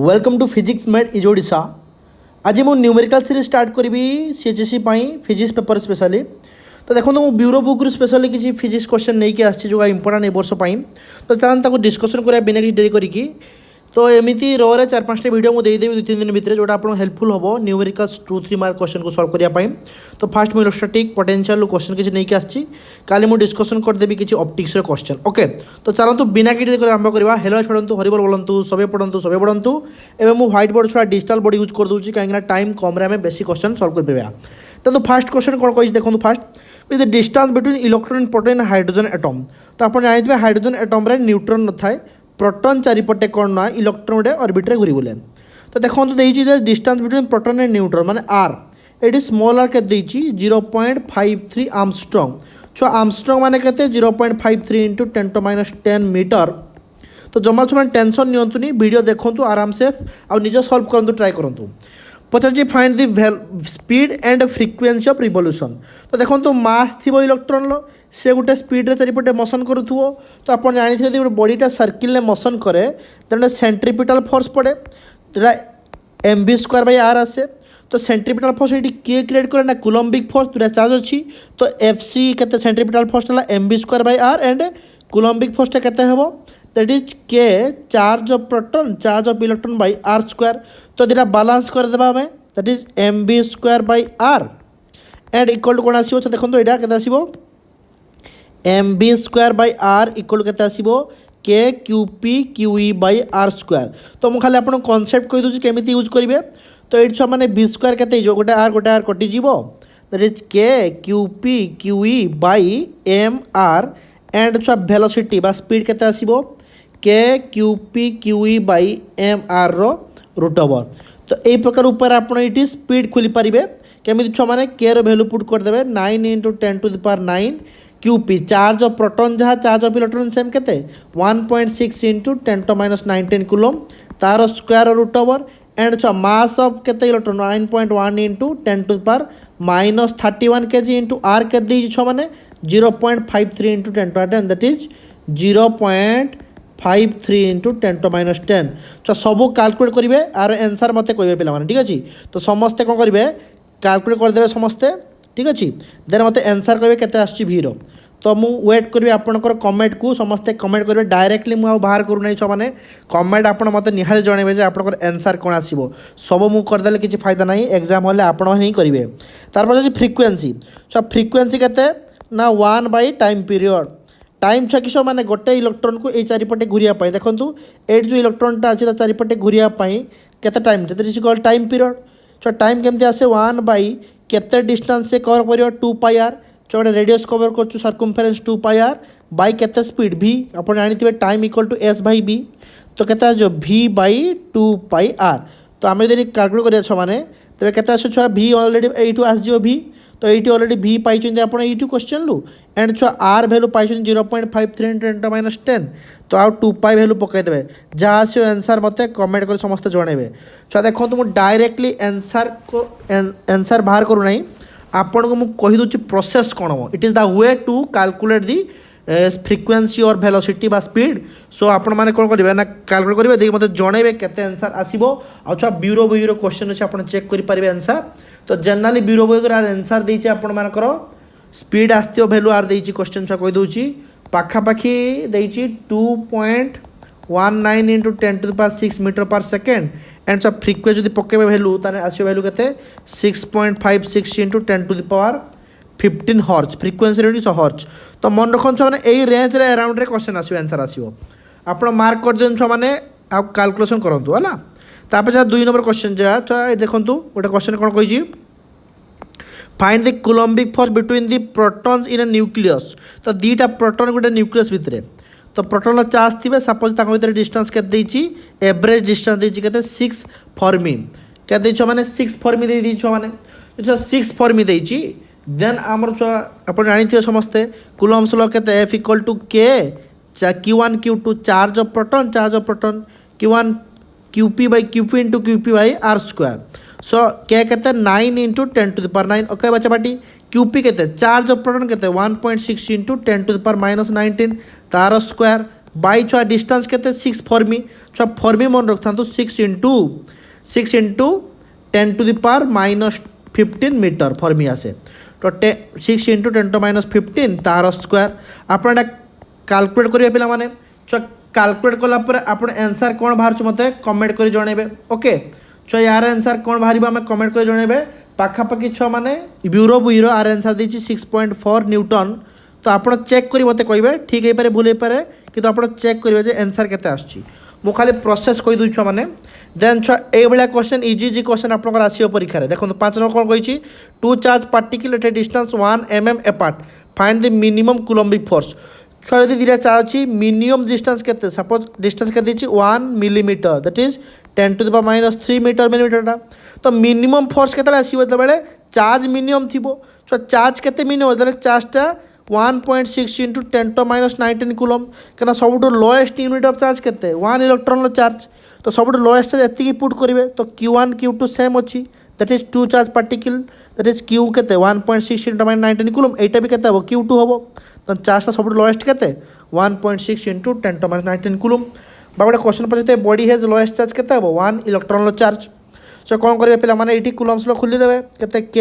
Welcome to physics made easy Odisha. आज मुझे numerical series start करी सीएचएससी फिजिक्स पेपर स्पेशली। तो देखो मुझे ब्यूरो बुक स्पेशली किसी फिजिक्स क्वेश्चन नहीं कि आसी जो इंपोर्टाट ए वर्ष तो चलते डिस्कसन करा बिना कि डेरी करी। तो एमती रे 4-5 वीडियो मुझे देदेवी 2-3 दिन भितर जोटा आपको हेल्पफुल हम न्यूमेरिकल्स 2-3 मार्क क्वेश्चन को सॉल्व करने। तो फास्ट मुझे इलेक्ट्रोस्टैटिक पोटेंशियल क्वेश्चन किसी नहीं आसी काली मुझे डिस्कसन करदेवी किसी ऑप्टिक्स क्वेश्चन। ओके तो चलतु बिना कि आरंभ करवा। हेलो छोड़ू हरिबल बोलूँ सबे पढ़ू सबे पढ़ू। एवं मुझे व्हाइट बोर्ड छुआ डिजिटल बोर्ड यूज कर दूसरी कहीं टाइम कम आम बेसी क्वेश्चन सॉल्व कर। तो फास्ट क्वेश्चन कौन कही देखो fast the distance between electron proton hydrogen atom. तो आप जानते हैं हाइड्रोजन एटम रे न्यूट्रॉन न थाए प्रोटॉन चारिपटे कौन ना इलेक्ट्रॉन गोटे ऑर्बिट घूरी बुले। तो देखो distance between proton and neutron माने आर ये स्मॉल आर के 0.53 आर्मस्ट्रॉन्ग। छो आर्मस्ट्रॉन्ग माने के 0.53 इंटू 10⁻10 मीटर। तो जमा छुआ टेंशन नियंतुनी वीडियो देखो आराम से आ निज सॉल्व करूँ ट्राए करूँ। पचार find the speed and frequency of revolution. तो देखो मास थी इलेक्ट्रॉन से गोटे स्पीड चारिपटे मोशन करूँ। तो आप जानते हैं गोटे बॉडीटा सर्किल में मोशन करे तो सेंट्रीपिटल फोर्स पड़े mv²/r आसे। तो सेंट्रीपिटल फोर्स ये किए क्रिएट करे ना कूलम्बिक फोर्स दुटा चार्ज अच्छी। तो एफसी के सेंट्रीपिटल फोर्स है mv²/r एंड कूलम्बिक फोर्स केते हेबो दैट इज के charge of proton charge of electron by r²। तो दुटा बैलेंस कर देबा हमें that is mv²/r and equal to कोन आसीबो। तो देखो एटा केते आसीबो mv²/r इक्वल केते आसीबो के QP/QE/r²। तो मुझे खाली आपको कॉन्सेप्ट कही दूसरी केमी यूज करेंगे। तो ये छुआ मैंने v² के गोटे आर कटिज दैट इज के QP/QE/mr एंड छुआ वेलोसिटी बा स्पीड केते आसीबो के QP/QE/mr √ओवर। तो यही प्रकार ऊपर आप स्पीड खोली पारे केमी छुआ मैंने के वैल्यू पुट करदे 9 × 10⁹ QP चार्ज ऑफ प्रोटॉन जहाँ चार्ज ऑफ इलेक्ट्रॉन सेम केते 1.6 × 10⁻19 कूलम तार स्क्वायर √ओवर एंड छुआ मास ऑफ केते इलेक्ट्रॉन 9.1 × 10⁻31 kg इंटू आर के दी छुआ मैंने 0.53 × 10⁻10 दैट इज 0.53 × 10⁻10। छुआ सब कैलकुलेट करेंगे आर आंसर मत कहे पे ठीक अच्छे। तो समस्ते कौन करेंगे कैलकुलेट करदे समस्ते ठीक अच्छे। देन मत आंसर कहे केते आछी भीर। तो मु वेट करी आपनकर कमेंट को समस्ते कमेंट करेंगे डायरेक्टली मुझे बाहर करूना छुआ मैंने कमेंट आप मत निहाती जनइबे जे आपनकर आंसर कौन आसो सब मु करदेले किसी फायदा नहीं एग्जाम होले आपण ही करेंगे। तारपर अच्छे फ्रिक्वेंसी छुआ फ्रिक्वेंसी केते ना 1 टाइम पीरियड टाइम छुआ किस मैंने गोटे इलेक्ट्रॉन को ये चारिपटे घूरिया देखो ये जो इलेक्ट्रॉनटा अच्छे चारिपटे घूरिया केते टाइम कल टाइम पीरियड। छुआ टाइम केमती आसे 1 केते डिस्टेंस से कवर कर 2πr छोटे रेडियस कवर कर सर्कमफेरेंस 2πr बाई केते स्पीड v आप जानते टाइम इक्वल टू s/v। तो केते जो v/2πr। तो आम यदि कैलकुलेट करा मैंने तेज केते आस छुआ v अलरेडी यू आसो v। तो ये अलरेडी v पाई आप क्वेश्चन लू एंड छुआ r भैल्यू पाई 0.53 × 10⁻10। तो आउ 2π भैल्यू पकईदे जहाँ आसो आंसर मत कमेंट कर समस्त जनइबे। छुआ देखो मुझे डायरेक्टली आंसर बाहर करूना आपण को मुझे कहीदे प्रोसेस कौन हम it is the way to calculate the frequency और वेलोसिटी बा स्पीड। सो आपण मैंने कौन करेंगे ना कैलकुलेट करेंगे देखिए मतलब जनइबे केते आंसर आसो। आछा ब्यूरो बहीर क्वेश्चन अच्छे आप चेक करेंगे आंसर। तो जनरली ब्यूरो बही आर आंसर देती आपण मानकर स्पीड आसो भैल्यू आर देती क्वेश्चन छुआ कहीदे पाखापाखि देती 2.19 × 10⁶ मीटर/सेकेंड एंड छुआ फ्रिक्वेंसी जो पकेबे भैल्यू ताने आसो भैल्यू केते 6.56 × 10⁻15 हर्ट्ज फ्रिक्वेंसी रेट हर्ट्ज। तो मन रखन छुआ मैंने यही रेंज रे अराउंड रे क्वेश्चन आसो आंसर आसो आप मार्क कर दिखाँ छुआ मैंने आ कैलकुलेशन करूँ है। तापर जहाँ 2 नंबर क्वेश्चन जहाँ छुआ देखो गोटे क्वेश्चन कौन कही find the Coulombic force between the protons in A nucleus. तो दुईटा प्रोटॉन गोटे न्यूक्लियस भितर तो प्रोटॉन चार्ज थे सपोज भर डिस्टेंस के एवरेज डिस्टेंस देती के 6 फर्मी के मैंने 6 फर्मी दे छुआ मैंने 6 फर्मी देती देन आमर छुआ आप जानते समस्ते कूलम्स लॉ के F इक्वल टू के Q1 Q2 charge of proton Q1 QP/QP into QP/r²। सो के 9 × 10⁻9 ओके बच्चा बाटी QP के चार्ज ऑफ प्रोटॉन के 1.6 × 10⁻19 तार स्क्वायर बाई छुआ डिस्टेंस के 6 फर्मी। छुआ फर्मी मन रखता 6 × 10⁻⁻15 मीटर फर्मी आसे तो 6 × 10⁻⁻15 तार स्क्वायर आप कैलकुलेट करेंगे पिला माने छुआ कैलकुलेट कलापर आप आंसर कौन बाहर मत कमेंट कर जनइबे ओके छुआ यार आंसर कौन बाहर आम कमेंट कर जनइबे पाखापाखि छुआ मैंने ब्यूरो बुईर आर आंसर देती 6.4 न्यूटन तो आप चेक कर मत कहे ठीक है पारे भूल हो पारे कि आप चेक करेंगे आंसर केते आसछि मु खाली प्रोसेस कही दूँ छुआ मैंने देन छुआ ये क्वेश्चन इजी क्वेश्चन आप आसो परीक्षा देखो 5 नंबर कौन कही 2 charge particle at a distance 1 mm apart find the minimum coulombic force छुआ यदि दुटा चार्ज अच्छी मिनिमम डिस्टेंस केते सपोज डिस्टेंस के 1 millimetre that is 10⁻³ metre millimetre तो मिनिमम फोर्स केते आसो जो चार्ज मिनिमम थी छुआ चार्ज केते मिनिमम जो चार्जटा 1.6 × 10⁻19 कूलम क्या सब लोएस्ट यूनिट ऑफ चार्ज केते 1 इलेक्ट्रॉन चार्ज तो सब लोएस्ट चार्ज ये पुट करेंगे तो Q1 Q2 सेम अच्छी that is 2 charge particle that is Q केते 1.6 × 10⁻19 कूलम एटा भी केते हम Q2 हम तो चार्जटा सब लोएस्ट केते 1.6 × 10⁻19 कूलम बा गोटे क्वेश्चन पचारे बॉडी हेज लोएस्ट चार्ज केते हम 1 इलेक्ट्रॉन चार्ज सो कौन करेंगे पे मैंने ये कूलम्स खोलीदेवे केते K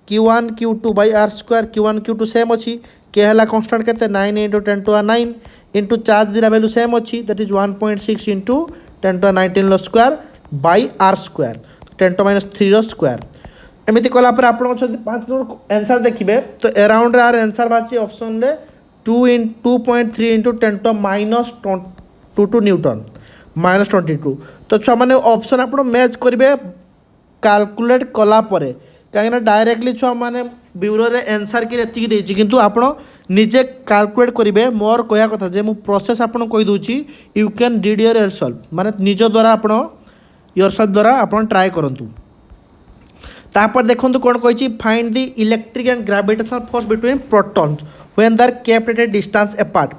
Q1 Q2 by R square Q1 Q2 same अच्छी K है कन्स्टाट के 9 × 10⁻9 इंटू चार्ज दिरा वैल्यू सेम अच्छी that is 1.6 × 10⁻19 square by R square 10⁻³ square एमती कलापर आप 5 नंबर आंसर देखिए तो अराउंड आर आंसर बाहर ऑप्शन 2.3 × 10⁻22 न्यूटन -22 तो छुआ मैंने ऑप्शन आप मैच करेंगे कैलकुलेट कलापर कहीं डायरेक्टली छुआ मैंने ब्यूरो रे आंसर कि देती किंतु आप निजे कैलकुलेट करेंगे मोर कह कथा जे मु प्रोसेस आपको कही दूची यू कैन डिड योरसेल्फ माने निज द्वारा आप योरसेल्फ द्वारा आप ट्राए करूँ तापर देखो कौन कही find the electric and gravitational force between protons when they are kept at a distance apart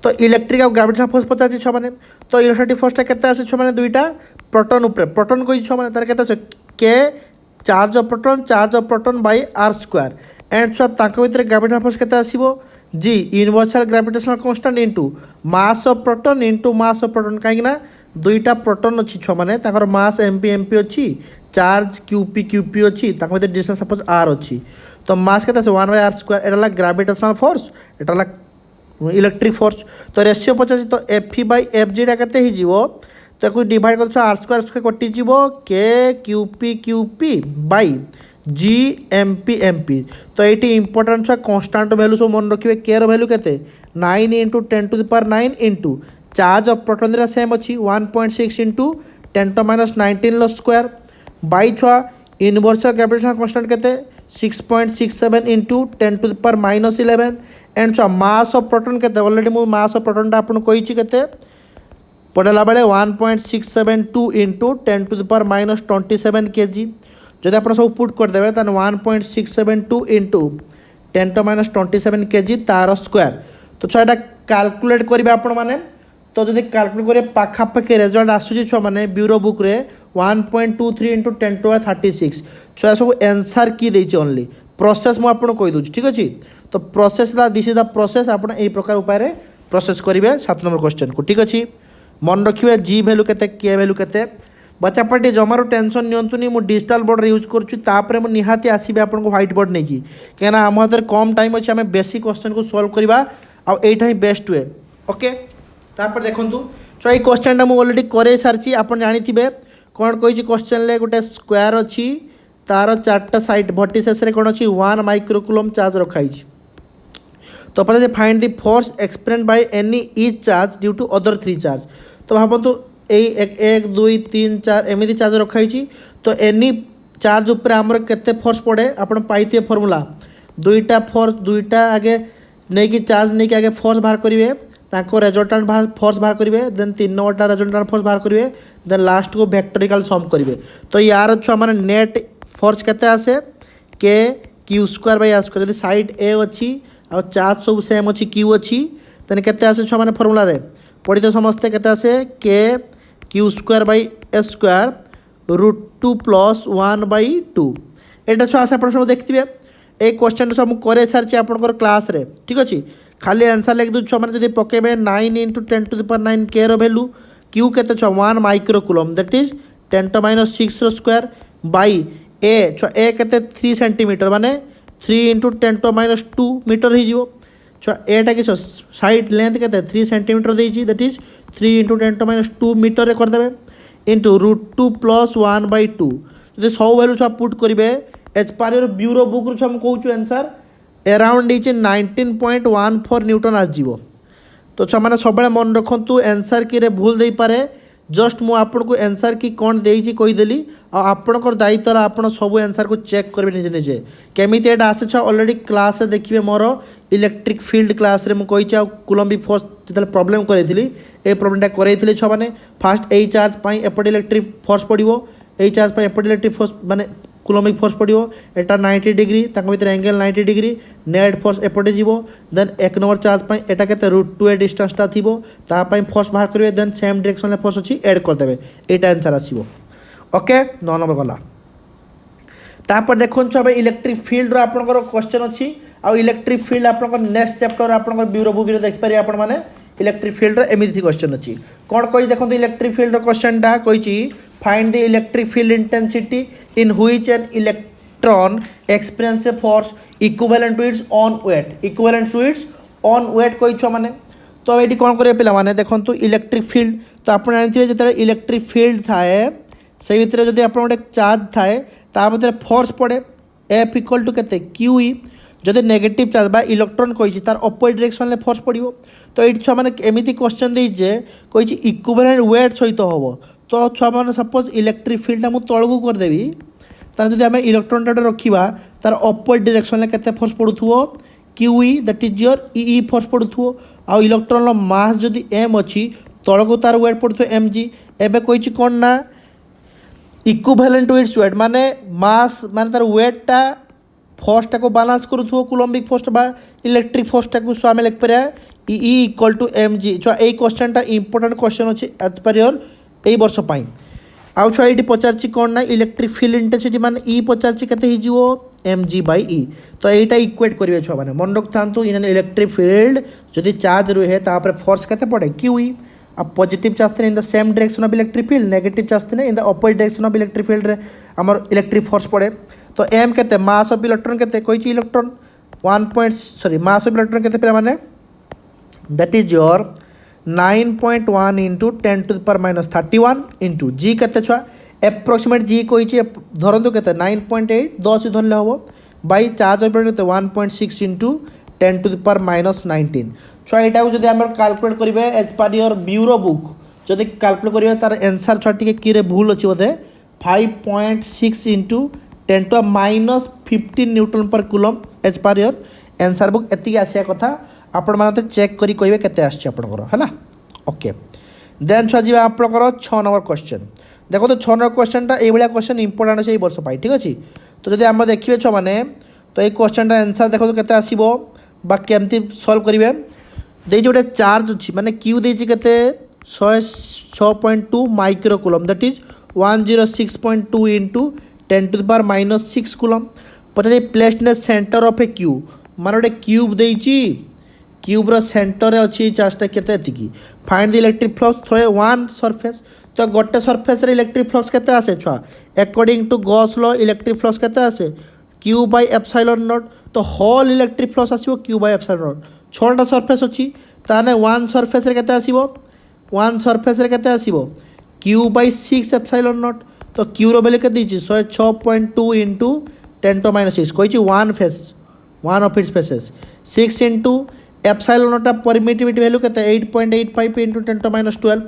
तो इलेक्ट्रिक और ग्रेविटेशनल फोर्स पचार छुआ मैंने तो इलेक्ट्रिक फोर्सटा केते आसे छुआ मैंने दुईटा प्रोटॉन उपर प्रोटॉन कही छुआ मैंने तार केते आसे के charge of proton by R square and छुआ तांको भितर ग्रेविटेशनल फोर्स केते आसीबो G universal gravitational constant into mass of proton कहीं दुईटा प्रोटॉन अच्छी छुआ मैंने ताकर मास MP अच्छी चार्ज QP अच्छी तांको भितर डिस्टेंस सपोज R अच्छी तो मास केते आसे 1/R स्क्वायर एटा ग्रेविटेशनल फोर्स एटा इलेक्ट्रिक फोर्स तो रेशियो पचास तो FE/FG केते ही जीवो तो डिवाइड कर R स्क्वायर कटिज के QP बाई GMP तो ये इंपोर्टाट छुआ कन्स्टाट भैल्यू सब मन रखिए के भैल्यू के 9 × 10⁻9 इंटू चार्ज ऑफ प्रोटॉन दिरा सेम अच्छी 1.6 × 10⁻19 स्क्वायर बाई छुआ यूनिवर्सल ग्रेविटेशनल कांस्टेंट के 6.67 × 10⁻11 एंड छुआ मास ऑफ प्रोटॉन के ऑलरेडी मुझे मास ऑफ प्रोटॉनटा आपको कही के पढ़ला बेले 1.672 × 10⁻27 kg जब आप सब पुट करदे तो 1.672 × 10⁻27 kg तार स्क्वायर तो छुआ कैलकुलेट करेंगे आपण मैंने तो जब कैलकुलेट करेंगे पाखापाखि रिजल्ट आसूँ छुआ मैंने ब्यूरो बुक रे 1.23 × 10⁻36 छुआ सब आंसर की देती ओनली प्रोसेस मुझे कही दूँ ठीक अच्छे तो process this is the process आप प्रकार उपाय प्रोसेस करेंगे 7 नंबर क्वेश्चन को ठीक अच्छे मन रखिए G भैल्यू के के भैल्यू के बच्चा पार्टी जमारू टेंशन नियंतुनी मु डिजिटल बोर्ड यूज करुँच निहाती आसबे आप व्हाइट बोर्ड नहीं कि कहीं आम हाथ कम टाइम अच्छे आम बेसिक क्वेश्चन को सॉल्व करवा आईटा ही बेस्ट वे ओके तापर देखूँ छुआ ये क्वेश्चन मुझे अलरेडी करे सारी आप जानी कौन कही क्वेश्चन गोटे स्क्वायर अच्छी तार 4टा साइड भर्टिसेस कौन अच्छी 1 माइक्रो कूलम चार्ज रखाई तो पता find the force experience by any each charge due to other 3 charge तो भावतु एक 2 3 4 एमती चार्ज रखाई तो एनी चार्ज उपर आमर केते फोर्स पड़े आप पाइए फर्मूला दुईटा आगे नहीं कि चार्ज नहीं कि आगे फोर्स बाहर करेंगे रेजल्टाट फोर्स बाहर करेंगे देन 3 नंबरटा रेजल्टाट फोर्स बाहर करेंगे देन लास्ट को वेक्टोरिकल सम करेंगे तो यार छुआ मैंने नेट फोर्स केते आसे के Q² R² यदि साइड ए अच्छी आ चार्ज सब सेम अच्छी Q अच्छी देन केते आसे छुआ मैंने फर्मूला रे पढ़ी तो समस्ते केते आसे के Q² S² √2 + 1/2 एटा छुआ आसे आप सब देखिए ये क्वेश्चन सब करे सारी आपंकर क्लास रे ठीक अच्छे खाली आंसर लिख दूँ छुआ मैंने जब पकेबे 9 × 10⁻9 के भैल्यू क्यू केते छुआ 1 माइक्रो कुलम दैट इज 10⁻⁶ रो स्क्वायर बाई ए छुआ ए केते 3 सेंटीमीटर माने 3 × 10⁻² मीटर ही जीवो छुआ एटा कि साइड लेंथ केते 3 सेंटीमीटर देइछि दैट इज 3 × 10⁻² मीटर रे कर देबे इनटू √2 + 1/2 जदि सब वैल्यू छुआ पुट करिवे as per your bureau book रु छुआ हम कहूछु आंसर अराउंड इज 19.14 न्यूटन आजीवो तो छुआ मैंने सब मन रखु आंसर कि रे भूल दे पारे जस्ट मु आपन को आंसर कि कौन देइछि कहीदेली आपणकर दायित्व आप सब आंसर को चेक करेंगे निजे निजे केमिति एटा आसे छुआ ऑलरेडी क्लास रे देखिए मोर इलेक्ट्रिक फील्ड क्लास रे मु कहिछि कुलम्बिक फोर्स जतले प्रॉब्लम करैथिली ए प्रॉब्लमटा करैथिली छुआ माने फास्ट ए चार्ज पई एपट इलेक्ट्रिक फोर्स पड़िवो ए चार्ज पई एपट इलेक्ट्रिक फोर्स माने कुलम्बिक फोर्स पड़ो एटा 90 डिग्री भर एंगल 90 डिग्री नेट फोर्स एपटे जीवो देन 1 नंबर चार्ज पाई एटा केते √2 डिस्टेंसटा थिबो ता पाई फोर्स बाहर करिवे देन सेम डायरेक्शन ले फोर्स अछि ऐड कर देबे एटा आंसर आसीबो ओके 9 नंबर गला तापर देखोन छ इलेक्ट्रिक फील्ड रो आपनकर क्वेश्चन अछि आ इलेक्ट्रिक फील्ड आपनकर नेक्स्ट चैप्टर आपनकर ब्यूरो बुक रे देख पारि आपन माने इलेक्ट्रिक फील्ड रो एमिति क्वेश्चन अछि कोन कहि देखोन इलेक्ट्रिक फील्ड रो क्वेश्चन डा कहिछि find the electric field intensity in which an electron experience a force equivalent to its own weight कोई छुआ माने तो ये कौन करेंगे पिला माने देखो तो इलेक्ट्रिक फील्ड तो आप जानते हैं जो इलेक्ट्रिक फील्ड थाए से भितर जब आप गोटे चार्ज थाए ता भीतर फोर्स पड़े F इक्वल टू केते QE जदि नेगेटिव चार्ज बा इलेक्ट्रॉन कही तार अपोजिट डायरेक्शन में फोर्स पड़ो तो ये छुआ मैंने एमती क्वेश्चन देजे कही इक्विवेलेंट वेट सहित हम तो छुआ मैंने सपोज इलेक्ट्रिक फील्डटा मुझे तलू करदेवी तार जब आम इलेक्ट्रॉनटा रखा तार अपोजिट डायरेक्शन में केते फोर्स पड़ुथो QE that is your EE force पड़ुथो आ इलेक्ट्रॉन मास जदि M अच्छी तलू तार वेट पड़ुथो mg एबे कही कौन ना इक्विवेलेंट टू इट्स वेट माने मास माने तार वेटटा फोर्सटा को बालांस करूथो कुलम्बिक फोर्स बा इलेक्ट्रिक फोर्सटा को सो आम लिख पारे EE इक्वल टू mg छुआ ये क्वेश्चनटा इंपोर्टेंट क्वेश्चन अच्छे एज पर योर यही वर्ष पाई आउ छुआ ये पचार कौन ना इलेक्ट्रिक फील्ड इंटेंसिटी मान ई पचार के mg/e तो यहाँ इक्वेट करेंगे छुआ मैंने मन रखता इन इलेक्ट्रिक फील्ड जदि चार्ज रुहे तापर फोर्स के पड़े QE आ positive charge in the same direction of electric field negative charge in the opposite direction of electric field रे हमर इलेक्ट्रिक फोर्स पड़े तो m के मास ऑफ इलेक्ट्रॉन के कही इलेक्ट्रॉन 1 मास ऑफ इलेक्ट्रॉन के माने that is your 9.1 into 10⁻³ into जी के छुआ एप्रोक्सीमेट जी कही धरतु के 9.8 10 धरले हम बाई चार्ज ऑफ के 1.6 इंटू 10⁻19 छुआ यहाँ जब आम कैलकुलेट करेंगे as per your bureau book जब कैलकुलेट करेंगे तार आंसर छुआ टी भूल अच्छी बोधे 5.6 into 10⁻15 newton per coulomb as per your answer book एति आसिया कथा आपण माने चेक करी कहिबे केते आछि आपनकर हैला ओके देन छुआ जीवा आपनकर 6 नंबर क्वेश्चन देखो तो 6 नंबर क्वेश्चनटा ए भलिया क्वेश्चन इंपोर्टेंट छै वर्ष पाई ठीक अछि तो जदि हम देखिबे छ माने तो ए क्वेश्चनटा आंसर देखो तो केते आसीबो बा केमति सॉल्व करिवे देइ जोटे चार्ज अछि माने q देइ छै केते 106.2 micro coulomb that is 106.2 into 10⁻6 coulomb पचास placed in centre of a cube माने गोटे क्यूब देइछि क्यूब्र सेंटर अच्छी चार्जटा के find the electric flux through one surface तो गोटे सरफेस रे इलेक्ट्रिक फ्लक्स केते आसे छुआ according to Gauss law electric flux केते आसे Q/ε0 तो होल इलेक्ट्रिक फ्लक्स आसीबो Q/ε0 छटा सरफेस अच्छी ताने वन सरफेस रे केते आसीबो वन सरफेस रे केते आसीबो Q/6ε0 तो Q रो वैल्यू केते दिछि 106.2 इंटू 10⁻6 कहिछि one face one of its faces 6 into एप्सिलॉनटा परमिटिविटी वैल्यू केते 8.85 इंटू 10⁻12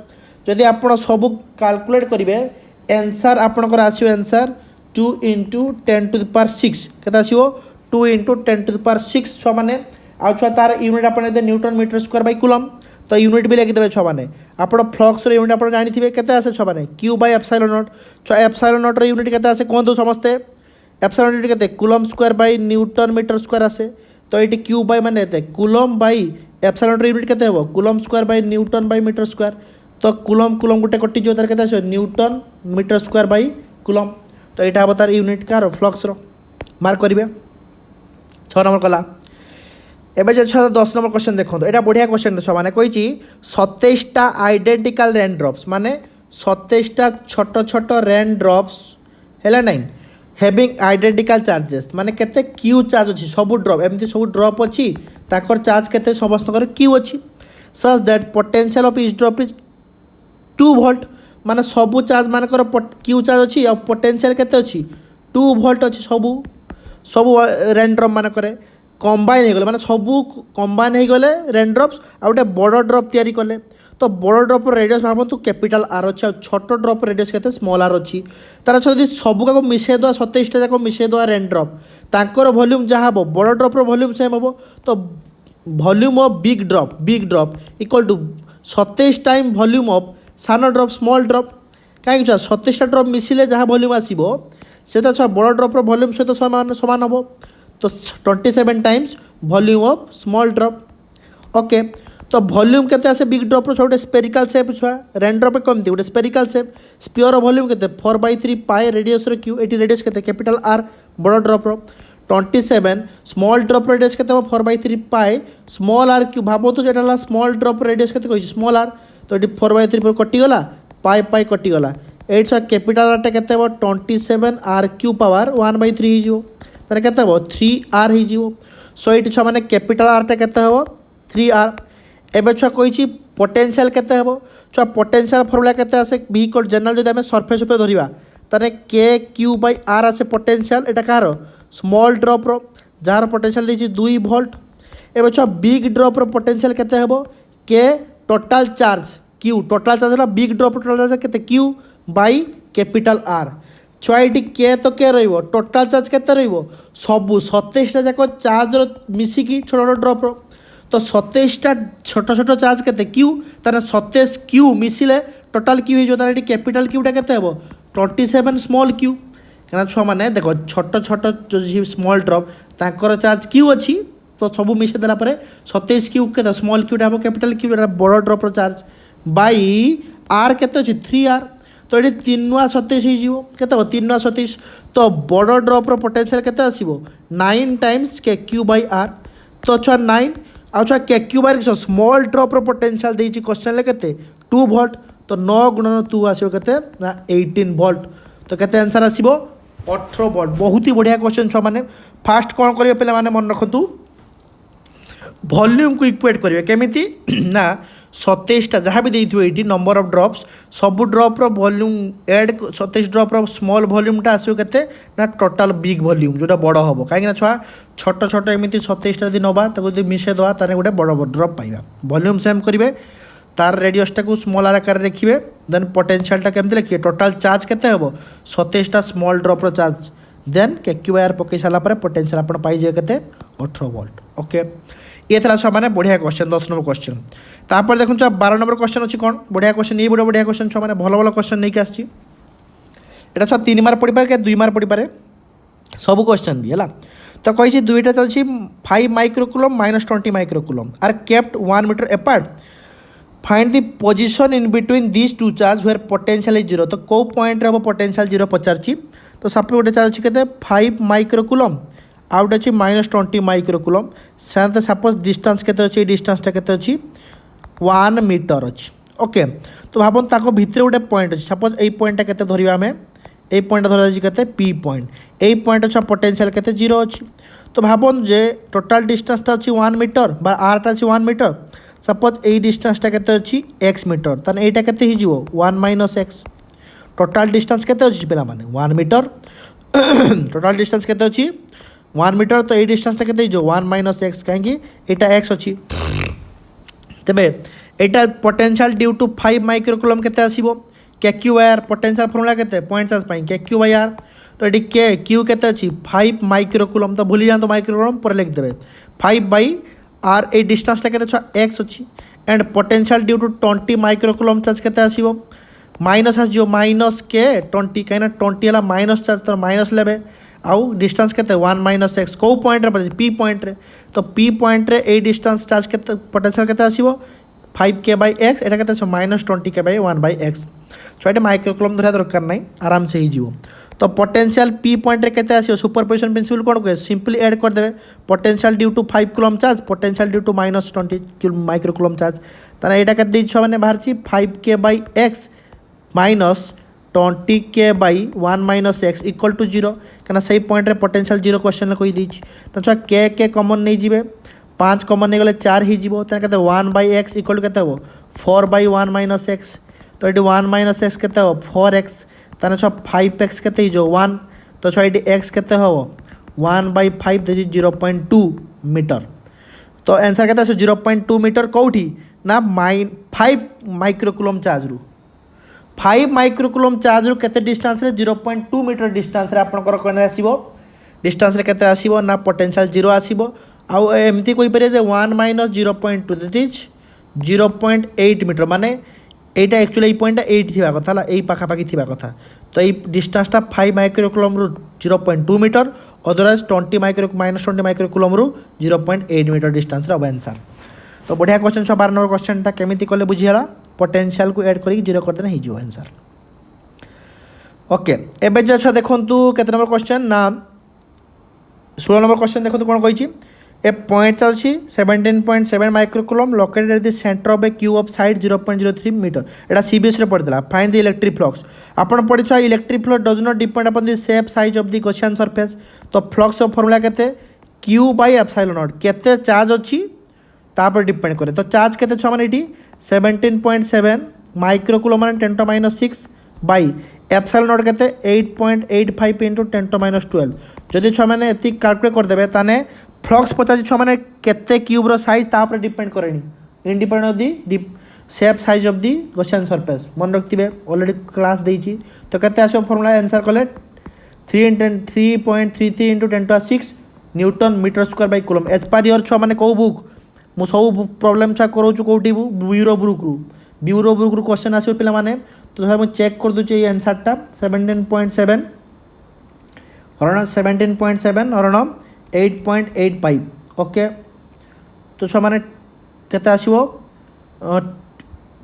जदि आपण सब कैलकुलेट करेंगे आंसर आपणकर आसो आंसर 2 इंटू 10⁶ केते आसो 2 इंटू 10⁶ छुआ मैंने आउ छुआ तार यूनिट आप newton metre square by coulomb तो यूनिट भी लिखिदेवे छुआ मैंने आप फ्लक्स यूनिट आप जानी केते आसे छुआ मैंने Q/ε0 छुआ ε0 यूनिट केते आसे कहतु समस्ते एप्सिलॉन यूनिट केते coulomb square by newton metre square आसे तो ये Q बाई माने कूलम बाई एप्सिलॉन यूनिट केते हो coulomb square by newton by metre square तो कूलम कूलम गोटे कटि जो तार केते आसे newton metre square by coulomb तो यहाँ हम तार यूनिट कार फ्लक्स रो मार्क करेंगे 6 नंबर कला एबे जे छा 10 नंबर क्वेश्चन देखो एटा बढ़िया क्वेश्चन छ माने कहिची 27टा आइडेंटिकल रेन ड्रॉप्स माने 27टा छोट छोट रेन ड्रॉप्स हैला नहीं हैविंग आइडेंटिकल चार्जेस माने केते क्यू चार्ज अछि सब ड्रॉप एमती सब ड्रॉप अछि ताकर चार्ज केते समस्त कर क्यू अछि such that potential of each drop is 2 volt माने सब चार्ज मान कर क्यू चार्ज अछि और पोटेंशियल केते अछि 2 वोल्ट अछि सब रेन ड्रॉप मान करे कंबाइन हो गले माने सब कंबाइन हो गले रेन ड्रॉप्स आ गोटे बड़ ड्रॉप तैयारी कले तो बड़ ड्रॉप रेडियस भावतु कैपिटल आर अच्छी और छोट ड्रॉप रेडियस के स्मॉल आर अच्छी तार अच्छे सब का मिसई दवा 27टा जाक मिसई दवा रेन ड्रॉप तांकर वॉल्यूम जहाँ हम बड़ ड्रॉप वॉल्यूम सेम हम तो volume of big drop equal to 27 time volume of सान ड्रॉप स्मॉल ड्रॉप कहीं 27टा ड्रॉप मिसिले जहाँ वॉल्यूम आसो से बड़ ड्रॉप वॉल्यूम सहित सामान हम तो 27 times volume of small drop okay तो वॉल्यूम केते आसे बिग ड्रॉप रो छोटे स्पेरिकल शेप छुआ रेन ड्रॉप कमती गोटे स्पेरिकल शेप स्पीयर वॉल्यूम केते 4/3 पाई रेडियस रो क्यू एटी रेडियस केते कैपिटल आर बड़ drop row 27 small drop radius केते 4/3 पाई स्मॉल आर क्यू भाबो तो जेटा स्मॉल ड्रॉप रेडियस केते कहि स्मॉल आर तो एटी 4/3 पर कटि गला पाई पाई कटि गला एट छुआ कैपिटल आर टा केते 27 आर क्यू पावर 1/3 ही जो तारे केते हो 3 आर ही जो सो एटी छुआ माने कैपिटल आर टा केते हो 3 आर एबे छुआ कही पोटेंशियल केते हेबो छुआ पोटेंशियल फॉर्मूला केते आसे व्हीकल जनरल जदि आमे सरफेस पे धरिबा ताने के क्यू बाय आर आसे पोटेंशियल एटा car small drop row jar potential देछि 2 वोल्ट एबे छुआ बिग ड्रॉप रो पोटेंशियल केते हेबो के total charge Q total charge ला बिग ड्रॉप टोटल चार्ज केते क्यू बाय कैपिटल आर छुआ एटी के तो के रहइबो टोटल चार्ज केते रहइबो सब 27टा जाक चार्ज रो मिसिकी छोट छोट ड्रॉप रो तो 27टा छोट छोट चार्ज केते क्यू तार 27 क्यू मिसिले टोटल क्यू हो तार कैपिटल क्यूटा केते हेबो 27 स्मॉल क्यू कहना छुआ माने देखो छोट छोट जो स्मॉल ड्रॉप ताकर चार्ज क्यू अच्छी तो सब मिसे देला परे 27 क्यू केते स्मॉल क्यूटा हेबो कैपिटल क्यू बड़ ड्रॉप चार्ज बाई आर केते अछि 3 आर तो ये 3 ही जीवो केते हो 3 तो बड़ ड्रॉप पोटेंशियल केते आसीबो 9 टाइम्स के क्यू बाई आर तो छुआ 9 आउ छुआ के Q bar small drop potential देछि क्वेश्चन ले केते 2 वोल्ट तो 9 गुणन 2 आसीबो केते ना 18 वोल्ट तो केते आंसर आसीबो 18 वोल्ट बहुत ही बढ़िया क्वेश्चन छुआ माने फास्ट कोन करिवे पेला माने मन रखतु वॉल्यूम को इक्वेट करिवे केमिति ना 27टा जहाँ भी देइथिबो एटी नंबर ऑफ ड्रॉप्स सब drop rho volume add 27 drop row small वॉल्यूमटा आसीबो केते ना टोटल बिग वॉल्यूम जोटा बड़ हबो काहे ना छुआ छोट छोट एमिति 27टा यदि नबा ताको यदि मिसे दवा ताने गोटे बड़ बड़ ड्रॉप पाइबा वॉल्यूम सेम करिवे तार रेडियसटा को स्मॉल आकार रखिए देन पोटेंशियलटा केमति लिखिए टोटल चार्ज केते हबो 27टा small drop row charge then के क्यू आर पकई साला पर पोटेंशियल आपण पाई जे केते 18 वोल्ट ओके ये थला छ माने बढ़िया क्वेश्चन 10 नंबर क्वेश्चन तापर देखुन 12 नंबर क्वेश्चन अछि कोन बढ़िया क्वेश्चन ये बढ़िया क्वेश्चन छ माने भलो भलो क्वेश्चन नै के आछि एटा छ 3 मार्क पड़ी पारे के 2 मार्क पड़ी पारे सब क्वेश्चन भी हला तो कही दुईटा चलछि 5 microcoulomb -20 microcoulomb are kept 1 metre apart find the position in between this two charge where potential is 0 तो को पॉइंट रे पोटेंशियल 0 पचारछि तो सपोज गोटे चार्ज अछि केते 5 माइक्रोकुलम आउट अछि -20 माइक्रोकुलम सेंत सपोज डिस्टेंस केते अछि डिस्टेंसटा केते अछि 1 मीटर अछि ओके तो भाबन ताको भितरे गोटे पॉइंट अछि सपोज एई पॉइंटटा केते धरिबा हमें ए पॉइंट धरा जाछि केते पी पॉइंट ए पॉइंट अच्छा पोटेंशियल केते 0 अछि तो भाबन जे टोटल डिस्टेंसटा अछि 1 मीटर बा आरटा अछि 1 मीटर सपोज ए डिस्टेंसटा केते अछि x मीटर तन एटा केते हि जिवो 1 - x टोटल डिस्टेंस केते अछि पेला माने 1 मीटर टोटल डिस्टेंस केते अछि 1 मीटर तो ए डिस्टेंसटा केते जो 1 - x काहेकि एटा x अछि तबे एटा पोटेंशियल ड्यू टू 5 माइक्रोकुलम केते आसीबो के क्यू आर पोटेंशियल फॉर्मूला केते पॉइंट चार्ज पाई के क्यू बाय आर तो एटी के क्यू केते अछि 5 माइक्रोकुलम तो भूली जान तो माइक्रोकुलम पर लिख देबे 5 बाय आर ए डिस्टेंस केते छ x अछि and potential due to 20 microcoulomb charge केते आसीबो माइनस आस जो माइनस के 20 काइना 20 हला माइनस चार्ज तो माइनस लेबे आउ डिस्टेंस केते 1 - x को पॉइंट रे पी पॉइंट रे तो पी पॉइंट रे ए डिस्टेंस चार्ज केते पोटेंशियल केते आसीबो 5k बाय x एटा केते -20k बाय 1 बाय x छोटे माइक्रोकुलम धरा दरकार नहीं आराम से ही जीवो तो पोटेंशियल पी पॉइंट रे केते आसीबो सुपरपोजिशन प्रिंसिपल कोन कहे सिंपली ऐड कर देबे potential due to 5 coulomb charge potential due to -20 micro coulomb charge ताना एटा केते दै छ माने बाहरची 5k/x minus 20k/1 - x equal to 0 कहना सही पॉइंट रे पोटेंशियल 0 क्वेश्चन कोई दी तो छुआ के कॉमन नहीं जीवे 5 कॉमन नहीं गले 4 ही जीवो ताना कहते 1/x इक्वल टू कहते हो 4/1 - x तो ये 1 - x कहते हो 4x ताना छुआ 5x कहते ही जो 1 तो छुआ ये x कहते हो 1/5 दिस इज 0.2 मीटर तो आंसर कहते हैं 0.2 मीटर कौटी ना 5 माइक्रोकुलम चार्ज रु 5 माइक्रोकुलम चार्ज रु केते डिस्टेंस रे 0.2 मीटर डिस्टेंस रे आपनकर कोन आसीबो डिस्टेंस रे केते आसीबो ना पोटेंशियल 0 आसीबो आउ एमती कोइ परिए जे 1 - 0.2 दैट इज 0.8 मीटर माने एटा एक्चुअली ए पॉइंट 8 थिबा कथा ला एई पाखा पाखी थिबा कथा तो ए डिस्टेंसटा 5 माइक्रोकुलम रु 0.2 मीटर अदरवाइज -20 माइक्रोकुलम रु 0.8 मीटर डिस्टेंस रे आंसर तो बढ़िया क्वेश्चन 12 नंबर क्वेश्चनटा केमिति कले बुझियाला पोटेंशियल को ऐड करी 0 कर देना ही जो आंसर ओके एबे जे छ देखंतु केते नंबर क्वेश्चन ना 16 नंबर क्वेश्चन देखंतु कोन कहिछि ए पॉइंट चलछि 17.7 microcoulomb located at the centre of a cube of side 0.03 metre एटा सीबीएस रे पड़तला फाइंड द इलेक्ट्रिक फ्लक्स आपण पढ़ि छ electric flux does not depend upon the shape size of the Gaussian surface तो flux of formula केते q/ε0 केते charge अछि तापर डिपेंड करे तो चार्ज केते छ माने एटी 17.7 माइक्रोकुलम माने 10⁻⁶ बाई एप्सिलॉन केते 8.85 इंटू 10⁻12 जदि छ माने एति कैलकुलेट कर देबे ताने फ्लक्स पचास छ माने केते क्यूब रो साइज तापर डिपेंड करेनी independent of the shape size of the Gaussian surface मन रखथिबे ऑलरेडी क्लास देइची तो केते आसो फार्मूला आंसर कले 3.33 into 10⁻6 newton metre square by coulomb as per your छ माने को बुक मु सब प्रॉब्लम छा करोछु कोठी ब्यूरो बुक रु क्वेश्चन आसो पिला माने तो हम चेक कर दुचे आंसरटा 17.7 हरण 17.7 हरण 8.85 ओके तो छ माने केते आसीबो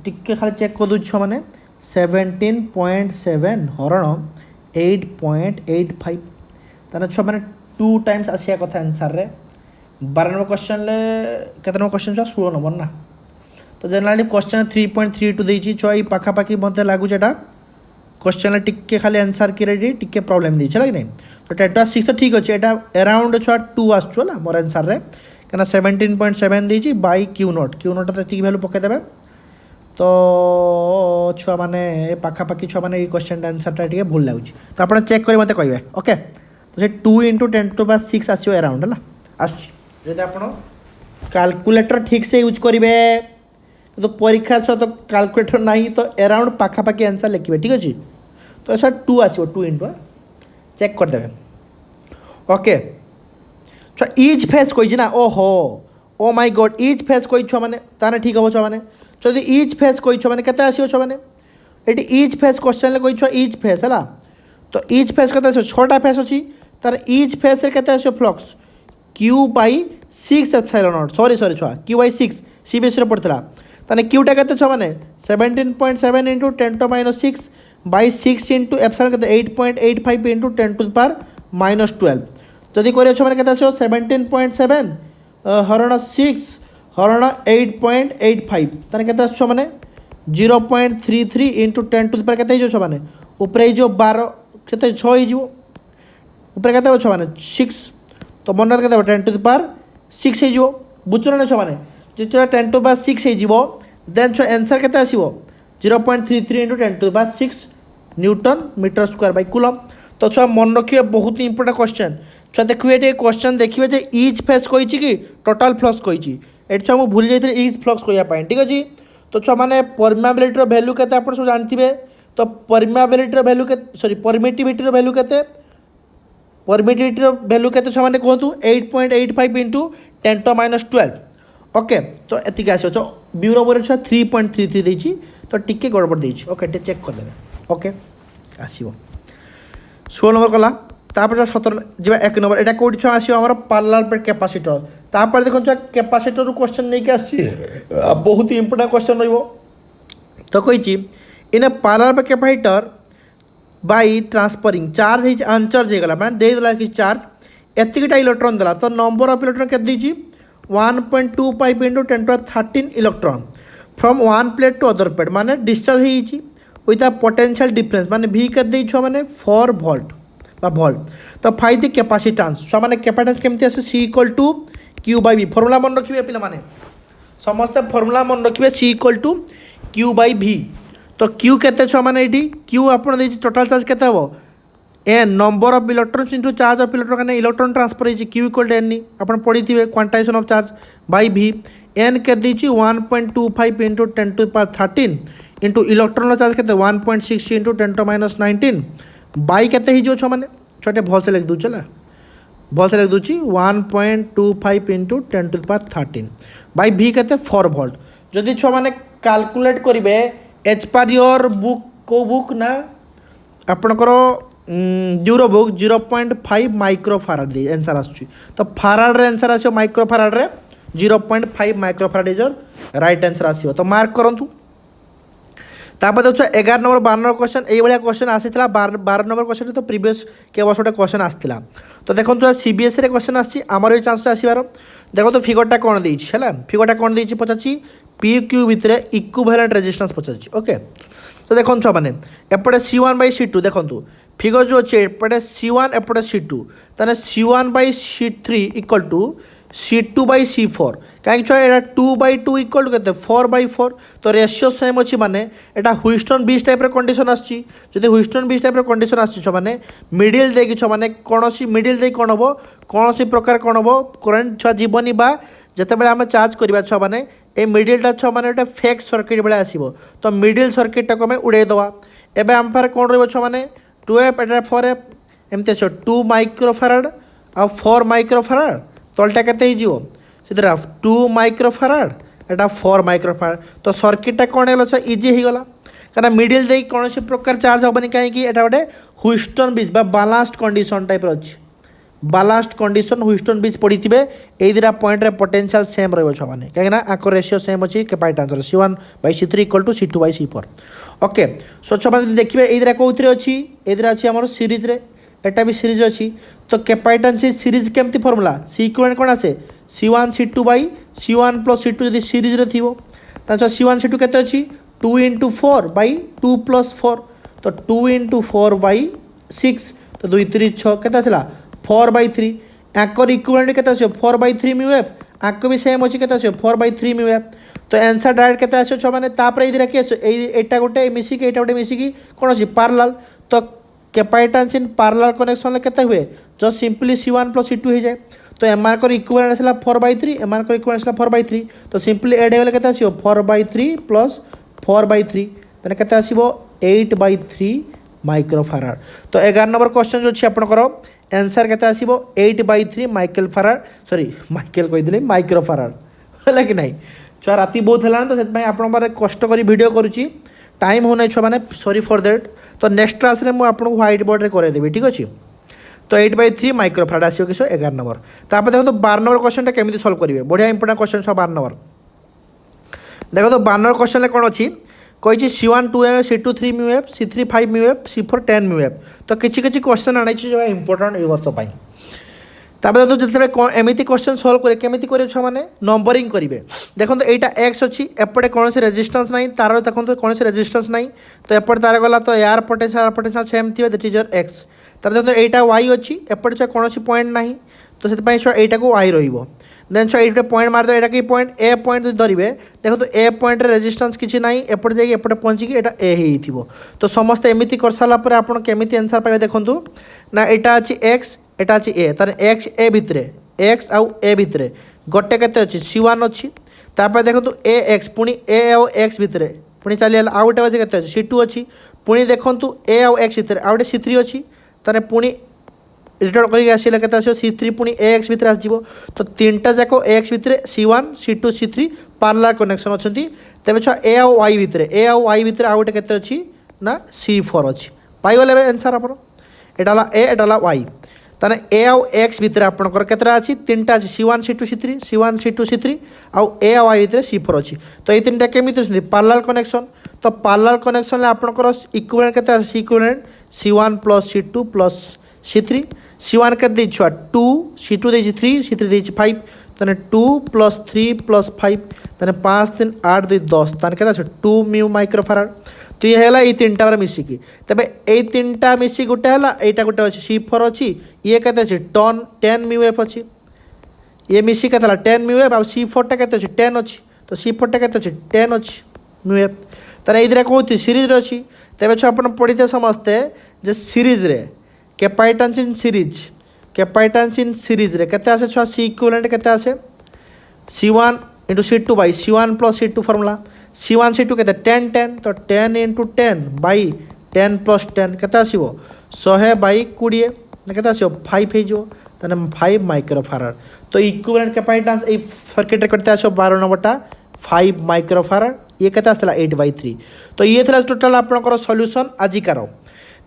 टिके खाली चेक कर दुछ माने 17.7 हरण 8.85 ताने छ माने 2 टाइम्स आसिया कथा आंसर रे 12 नंबर क्वेश्चन ले केते नंबर क्वेश्चन 16 नंबर ना तो जनरली क्वेश्चन 3.32 देछि छई पाखा पाखी मते लागु जेटा क्वेश्चन टिके खाली आंसर की रेडी टिके प्रॉब्लम दी छला कि नहीं तो 10.6 तो ठीक अछि एटा अराउंड छ 2 आछो ना मोर आंसर रे कना 17.7 देछि बाय क्यू नॉट त ठीक वैल्यू पके देबे तो छुआ माने पाखा पाखी छुआ माने ई क्वेश्चन आंसर टा टिके भूल लागुछि तो आपण चेक करी मते कहबे ओके तो से 2 * 10⁻6 आछो अराउंड है ना आछ जदि आपण कैलकुलेटर ठीक से यूज करिवे तो परीक्षा छ तो कैलकुलेटर नहीं तो अराउंड पाखा पाखी आंसर लिखिबे ठीक अछि तो ऐसा 2 आसीबो 2 इंटू चेक कर देबे ओके छ ईच फेस कोइ छी ना ओहो oh my God each face कोइ छ माने ताने ठीक हो छ माने जदि ईच फेस कोइ छ माने केते आसीबो छ माने एटी ईच फेस क्वेश्चन ले कोइ छ ईच फेस हला तो ईच फेस केते आसीबो छोटा फेस अछि तार ईच फेस रे केते आसीबो फ्लक्स q/6 एप्सिलॉन सॉरी छुआ q/6 सीबीएस रे पड़तला ताने क्यूटा केते छ माने 17.7 इंटू 10⁻6 बाई 6 इंटू एप्सिलॉन केते 8.85 इंटू 10⁻12 जदि करे छ माने केते आछो 17.7 हरण 6 हरण 8.85 ताने केते आछो माने 0.33 इंटू 10⁻ केते जो छ माने ऊपर जो 12 केते 6 ही जो ऊपर केते छ माने 6 तो मन केते 10⁻6 ही जो बुचुना छ माने जो 10⁻6 ही जीवो देन छो आंसर केते आसीबो 0.33 into 10⁻6 newton metre square by coulomb तो छुआ मन रखिए बहुत इंपोर्टेंट क्वेश्चन छुआ देखिए ये क्वेश्चन देखिए जे ईच फेस कही कि टोटाल फ्लक्स कही ये छुआ मुझे भूली जाइए ईच फ्लक्स कहवाई ठीक अच्छे तो छुआ मैंने परमेबिलिटी भैल्यू के आप सब जानते तो परमेबिलिटी भैल्यू के सॉरी परमिटिविटी भैल्यू के परमिटिविटी भैल्यू के छुआ मैंने कहतु 8.85 इंटू 10⁻12 ओके तो एतिक आसो तो ब्यूरो बोरे छुआ 3.33 देछि तो टिके गड़बड़ देछि ओके टे चेक कर देबे ओके आसीबो 16 नंबर कला तापर 17 जेबा 1 नंबर एटा कोठी छुआ आसीबो हमर पैरेलल प्लेट कैपेसिटर तापर देखो छुआ कैपेसिटर रो क्वेश्चन नै के आसी बहुत इंपोर्टेंट क्वेश्चन रहइबो तो कहिछि in a parallel plate capacitor by transferring charge है अनचार्ज हो गला मैंने देदेला कि चार्ज एतिकटा इलेक्ट्रॉन देला तो नंबर ऑफ इलेक्ट्रॉन के दीजिए 1.25 into 10⁻13 electron from one plate to other plate माने डिस्चार्ज हो विथ अ पोटेंशियल डिफरेंस माने भी कर दी छुआ माने 4 वोल्ट बा वोल्ट तो फाइव द कैपेसिटेंस छुआ माने कैपेसिटेंस केमती आसे C equal to Q by V formula मन रखिबे पिला माने समस्त फॉर्मूला मन रखिबे C equal to Q by V तो Q केते छुआ माने एडी Q आपण देछि टोटल चार्ज केते हबो n number of electrons into charge of electron कने इलेक्ट्रॉन ट्रांसफर होइछि Q इक्वल टू n नी आपण पढिथिबे quantization of charge by V n के दीछि 1.25 इंटू 10⁻13 इंटू इलेक्ट्रॉन चार्ज के 1.60 इंटू 10⁻19 बाई के हो मैंने छोटे भल से लिख दूँ चला भल से लिख दूँ 1.25 इंटू 10⁻13 बाई भी के 4 वोल्ट जदि छुआ मैंने कैलकुलेट करेंगे एज पर योर बुक को बुक ना आपणकर ड्यूरो बुक 0.5 माइक्रो फाराड दे आंसर आसुची तो फाराड रे आंसर आसो माइक्रो फाराड रे 0.5 माइक्रो फाराड इज राइट आंसर आसो तो मार्क करंतु तापर देखो 11 नंबर 12 नंबर क्वेश्चन ये भाया क्वेश्चन आसाला 12 नंबर क्वेश्चन तो प्रीवियस के वर्ष गोटे क्वेश्चन आसाला तो देखो CBSE रे क्वेश्चन आमर भी चांस आसबार देखो तो फिगरटा कौन देछि है फिगरटा कौन देछि पचाची PQ भितर इक्विवेलेंट रेजिस्टेंस पचाची ओके तो देखो छुआ मैंने एपटे C1/C2 देखो फिगर जो अच्छे एपटे C1 एपटे C2 ताने C1/C3 इक्वल टू C2/C4 कहीं छुआ यहाँ 2/2 इक्वल टू के 4/4 तो रेशियो सेम अच्छी माने यहाँ ह्यूस्टन बीच टाइप कंडीशन आसची जदि ह्यूस्टन बीच टाइप कंडीशन आसची छुआ मैंने मिडिल देकी छुआ मैंने कौन सी मिडिल दे कौन हम कौन सी प्रकार कौन हम करेन्ट छुआ जीवनी बा जिते आम चार्ज करवा छुआ मैंने ये मिडिलटा छुआ मैंने गोटे फेक सर्किट भाई आसो तो मिडिल सर्किटा को आम उड़ेदवा एवं आम पाखे कौन रही छुआ मैंने 2F एटा 4F एमती अच्छे 2 माइक्रोफाराड आ 4 माइक्रोफाराड तलटा के 2 माइक्रोफाराड एटा 4 माइक्रोफाराड तो सर्किटा कौन है इजी हो गला क्या मिडिल दे कौन से प्रकार चार्ज हेनी कहीं गोटे ह्यूस्टन बीच बालास्ट कंडीशन टाइप अच्छी बालास्ट कंडीशन ह्यूस्टन बीच पड़ी थे ये दुटा पॉइंट रे पोटेंशियल सेम रहा मैंने कहीं आंक रेशियो सेम अच्छी capacitance C1/C3 equal to C2/C4 okay so छुआ देखिए ये कौन अच्छी ये अच्छी आम सीरीज रे एटा भी सीरीज अच्छी तो कैपेसिटेंस सीरीज केमती फॉर्मूला C इक्विवेलेंट कौन आसे C1 + C2 जब सीरीज रे थी C1 C2 केते अच्छी 2 × 4/2 + 4 तो 2 × 4/6 तो 2 3 6 केते आसला 4/3 आंकर इक्विवेलेंट केते आसो 4/3 μF आंक भी सेम अच्छी केते आसो 4/3 μF तो आंसर डायरेक्ट केते आसो छ माने तापर एदिरा के एटा गोटे मिसिकी एटा गोटे मिसिकी कोन अछि पैरेलल तो कैपेसिटेंस इन पैरेलल कनेक्शन केते हुए जो सिंपली C1 + C2 हो जाए तो एमानकर इक्विवेलेंट आसला 4/3 एमानकर इक्विवेलेंट आसला 4/3 तो सिंपली एड हेले केते आसीबो 4/3 + 4/3 तने केते आसीबो 8/3 माइक्रोफाराड तो 11 नंबर क्वेश्चन जो अछि आपनकर आंसर केते आसीबो 8/3 माइक्रोफाराड होला कि नहीं छुआ राति बहुत है तो से आप कष्ट कर वीडियो करुच्ची टाइम होना छुआ मैंने सॉरी फॉर दैट तो नेक्स्ट क्लास में मुझे आपको व्हाइट बोर्ड में करदेवी ठीक अच्छे तो 8/3 माइक्रोफाराड आसो किस 11 नंबर तापर देखो तो 12 नंबर क्वेश्चन केमी सल्व करेंगे बढ़िया इंपोर्टेंट क्वेश्चन 12 नंबर देखो तो 12 नंबर क्वेश्चन कौन अच्छी कही C1 2 C2 3 μF C3 5 μF C4 10 μF तो किसी किसी क्वेश्चन आनी जो इंपोर्टेंट ये वर्ष तापर तो जो एमती क्वेश्चन सल्व करें केमी करें छुआ मैंने नंबरिंग करेंगे देखो तो यहाँ एक्स अच्छी एपटे कौन से रेजिस्टेंस ना तार देखो तो कौन से रेजिस्टेंस ना तो एपटे तार गला तो यार पोटेंशियल सेम थी दैट इज योर एक्स तापर देखो यहाँ वाई अच्छी एपटे छुआ कौन पॉइंट ना तो से छुआ यहाँ को वाई रही देन छुआ ये पॉइंट मारदे यहाँ कि पॉइंट ए पॉइंट धरवे देखो तो ए पॉइंट रेजिस्टेंस किसी ना एपटे जाए एपटे पहुँचिकी यहाँ ए हो तो समस्त एमती कर सारापर आप केमी आंसर पाइबे देखूँ ना यहाँ अच्छी एक्स एटा अच्छी ए तार एक्स ए भितर एक्स आउ ए भितर गोटे केते अच्छी C1 अच्छी तापर देखो तो ए एक्स पुणी ए आउ एक्स भितर पुणी चली आउ गोटे अच्छे केते अच्छी C2 अच्छी पुणी देखूँ ए आउ एक्स भितर आउ गोटे C3 अच्छी तार पुणी रिटर्न करके आसिले केते आसो C3 पुणी ए एक्स भितर आसजिवो तो तीनटा जाक ए एक्स भितर C1 C2 C3 parallel connection अच्छी तेज छुआ ए आउ वाई भितर आउ गोटे केते अच्छी ना C4 अच्छी पाइगले आंसर आप एटा ए एटा वाई ताने ए आउ एक्स भितर आपंकर केतटा अच्छी तीनटा अच्छी C1 C2 C3 आउ ए आउ वाई भितर C4 अच्छी तो ये 3टा केमी पैरेलल कनेक्शन तो पैरेलल कनेक्शन आपंकर इक्विवेलेंट केते C equivalent C1 plus C2 plus C3 C1 के दी छुआ 2 C2 देछि 3 C3 देछि 5 तने 2 प्लस 3 प्लस 5 तने 5 3 8 2 10 तने केता 2 म्यू माइक्रोफाराड। तो ये है तीन टाइम मिसिकी तेज ये तीन टा मिसी गोटे है यहाँ गोटे अच्छी C4 अच्छी ये के 10 म्यू एफ अच्छी ये मिसी के 10 म्यू एफ आ C4 टा के 10 अच्छी तो C4 टा के 10 अच्छी म्यू एफ तार ये कहते सीरीज अच्छी तेज छुआ आप पढ़ी समस्ते जे सीरीज रे कैपेसिटेंस इन सीरीज रे केते आसे छुआ C इक्विवेलेंट केते आसे C1 into C2 by C1 plus C2 formula C1 C2 केते 10 10 तो 10 इंटू 10 बाई 10 प्लस 10 केते आसीबो 100 बाई 20 केते आसीबो 5 हो तने 5 माइक्रोफाराड। तो इक्विवेलेंट कैपेसिटेंस ए सर्किट रे केते आसीबो 12/5 माइक्रोफाराड ये केते आसला 8/3। तो ये थला टोटल आपनकर सॉल्यूशन आजिकार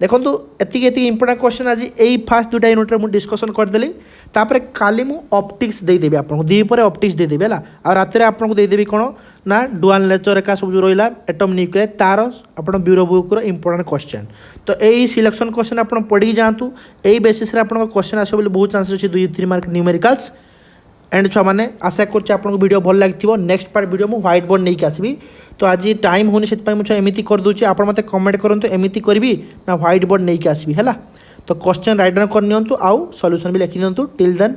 देखो एति इंपोर्टेंट क्वेश्चन आज यही फास्ट दुटा यूनिट में डिस्कसन करदेली तापर काली मु ऑप्टिक्स देदेवी आपको दीपर ऑप्टिक्स देदेवी है आ रातिर आपको देदेवी कौन ना डुआल नेचर एका सब जो रहा एटम न्यूक्लियर तार आप ब्यूरो बुक इंपोर्टेंट क्वेश्चन। तो यही सिलेक्शन क्वेश्चन आप पढ़ी जातु यही बेसिस आप क्वेश्चन आसो बहुत चांसेस अच्छे 2-3 मार्क न्यूमेरिकल्स एंड छुआ मैंने आशा कर वीडियो भल लगी नेक्स्ट पार्ट वीडियो मुझे व्हाइट बोर्ड नहीं आसबि। तो आज टाइम होनी से मुझे एमती करदे आप मत कमेंट करूँ एमती करी ना व्हाइट बोर्ड नहीं आसबि है। तो क्वेश्चन राइट डाउन कर नियंतु आउ सॉल्यूशन भी लिखि दियंतु। Till then